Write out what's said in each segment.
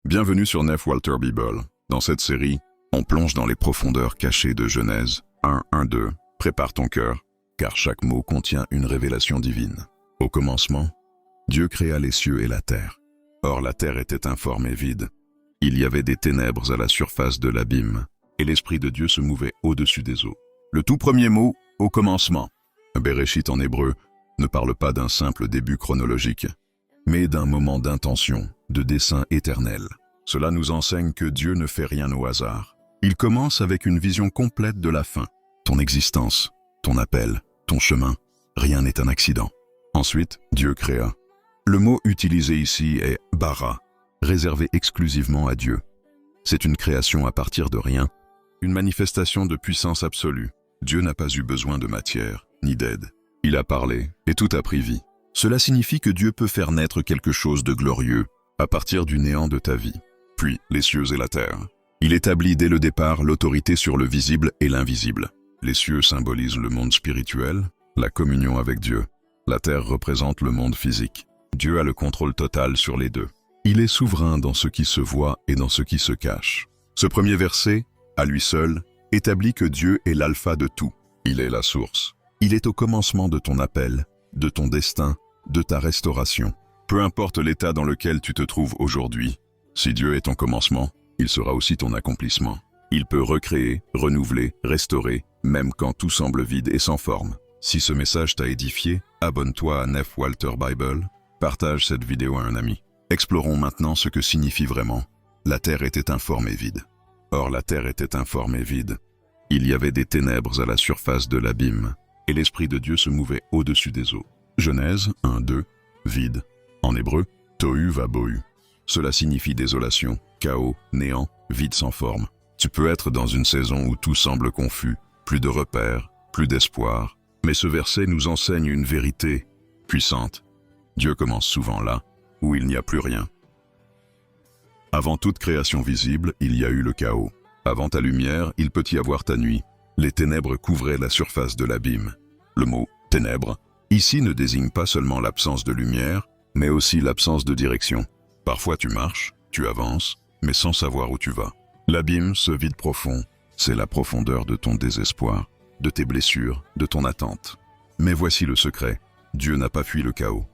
Bienvenue sur Nef Walter Bible. Dans cette série, on plonge dans les profondeurs cachées de Genèse 1:1-2. Prépare ton cœur, car chaque mot contient une révélation divine. Au commencement, Dieu créa les cieux et la terre. Or la terre était informe et vide. Il y avait des ténèbres à la surface de l'abîme, et l'Esprit de Dieu se mouvait au-dessus des eaux. Le tout premier mot, au commencement, Bereshit en hébreu, ne parle pas d'un simple début chronologique, mais d'un moment d'intention, de dessein éternel. Cela nous enseigne que Dieu ne fait rien au hasard. Il commence avec une vision complète de la fin. Ton existence, ton appel, ton chemin, rien n'est un accident. Ensuite, Dieu créa. Le mot utilisé ici est « bara », réservé exclusivement à Dieu. C'est une création à partir de rien, une manifestation de puissance absolue. Dieu n'a pas eu besoin de matière, ni d'aide. Il a parlé, et tout a pris vie. Cela signifie que Dieu peut faire naître quelque chose de glorieux à partir du néant de ta vie, puis les cieux et la terre. Il établit dès le départ l'autorité sur le visible et l'invisible. Les cieux symbolisent le monde spirituel, la communion avec Dieu. La terre représente le monde physique. Dieu a le contrôle total sur les deux. Il est souverain dans ce qui se voit et dans ce qui se cache. Ce premier verset, à lui seul, établit que Dieu est l'alpha de tout. Il est la source. Il est au commencement de ton appel, de ton destin, de ta restauration. Peu importe l'état dans lequel tu te trouves aujourd'hui, si Dieu est ton commencement, il sera aussi ton accomplissement. Il peut recréer, renouveler, restaurer, même quand tout semble vide et sans forme. Si ce message t'a édifié, abonne-toi à Nef Walter Bible, partage cette vidéo à un ami. Explorons maintenant ce que signifie vraiment « La terre était informe et vide ». Or la terre était informe et vide. Il y avait des ténèbres à la surface de l'abîme, et l'Esprit de Dieu se mouvait au-dessus des eaux. Genèse 1:2, vide. En hébreu, tohu vabohu. Cela signifie désolation, chaos, néant, vide sans forme. Tu peux être dans une saison où tout semble confus, plus de repères, plus d'espoir. Mais ce verset nous enseigne une vérité puissante. Dieu commence souvent là, où il n'y a plus rien. Avant toute création visible, il y a eu le chaos. Avant ta lumière, il peut y avoir ta nuit. Les ténèbres couvraient la surface de l'abîme. Le mot « ténèbres » ici ne désigne pas seulement l'absence de lumière, mais aussi l'absence de direction. Parfois tu marches, tu avances, mais sans savoir où tu vas. L'abîme, ce vide profond, c'est la profondeur de ton désespoir, de tes blessures, de ton attente. Mais voici le secret, Dieu n'a pas fui le chaos.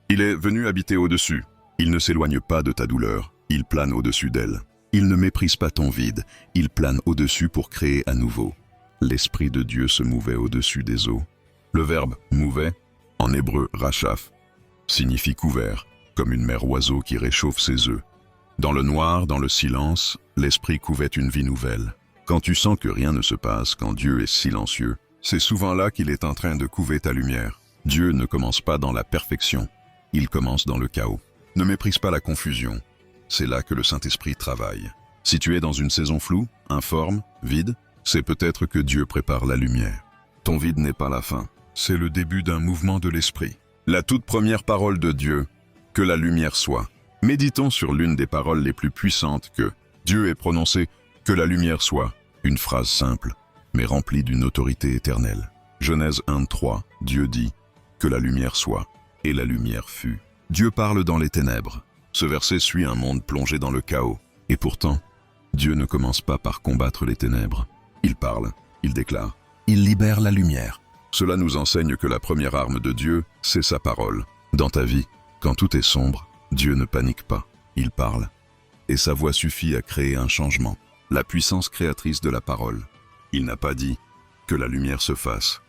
Il est venu habiter au-dessus. Il ne s'éloigne pas de ta douleur, il plane au-dessus d'elle. Il ne méprise pas ton vide, il plane au-dessus pour créer à nouveau. L'Esprit de Dieu se mouvait au-dessus des eaux. Le verbe « mouvait », en hébreu « rachaf », signifie couvert, comme une mère oiseau qui réchauffe ses œufs. Dans le noir, dans le silence, l'Esprit couvait une vie nouvelle. Quand tu sens que rien ne se passe, quand Dieu est silencieux, c'est souvent là qu'il est en train de couver ta lumière. Dieu ne commence pas dans la perfection, il commence dans le chaos. Ne méprise pas la confusion, c'est là que le Saint-Esprit travaille. Si tu es dans une saison floue, informe, vide, c'est peut-être que Dieu prépare la lumière. Ton vide n'est pas la fin, c'est le début d'un mouvement de l'Esprit. La toute première parole de Dieu, que la lumière soit. Méditons sur l'une des paroles les plus puissantes que Dieu ait prononcées, que la lumière soit. Une phrase simple, mais remplie d'une autorité éternelle. Genèse 1:3, Dieu dit, que la lumière soit, et la lumière fut. Dieu parle dans les ténèbres. Ce verset suit un monde plongé dans le chaos. Et pourtant, Dieu ne commence pas par combattre les ténèbres. Il parle, il déclare, il libère la lumière. Cela nous enseigne que la première arme de Dieu, c'est sa parole. Dans ta vie, quand tout est sombre, Dieu ne panique pas, il parle. Et sa voix suffit à créer un changement. La puissance créatrice de la parole. Il n'a pas dit que la lumière se fasse.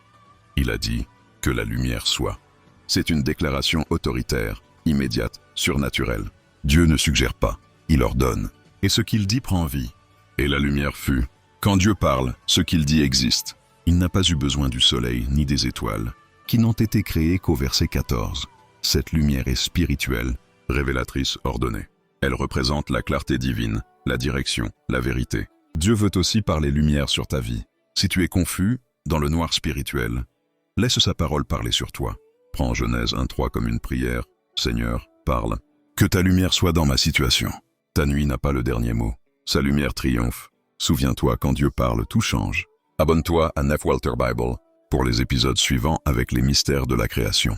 Il a dit que la lumière soit. C'est une déclaration autoritaire, immédiate, surnaturelle. Dieu ne suggère pas, il ordonne. Et ce qu'il dit prend vie. Et la lumière fut. Quand Dieu parle, ce qu'il dit existe. Il n'a pas eu besoin du soleil ni des étoiles, qui n'ont été créées qu'au verset 14. Cette lumière est spirituelle, révélatrice, ordonnée. Elle représente la clarté divine, la direction, la vérité. Dieu veut aussi parler lumière sur ta vie. Si tu es confus, dans le noir spirituel, laisse sa parole parler sur toi. Prends Genèse 1:3 comme une prière. Seigneur, parle. Que ta lumière soit dans ma situation. Ta nuit n'a pas le dernier mot. Sa lumière triomphe. Souviens-toi, quand Dieu parle, tout change. Abonne-toi à Nef Walter Bible pour les épisodes suivants avec les mystères de la création.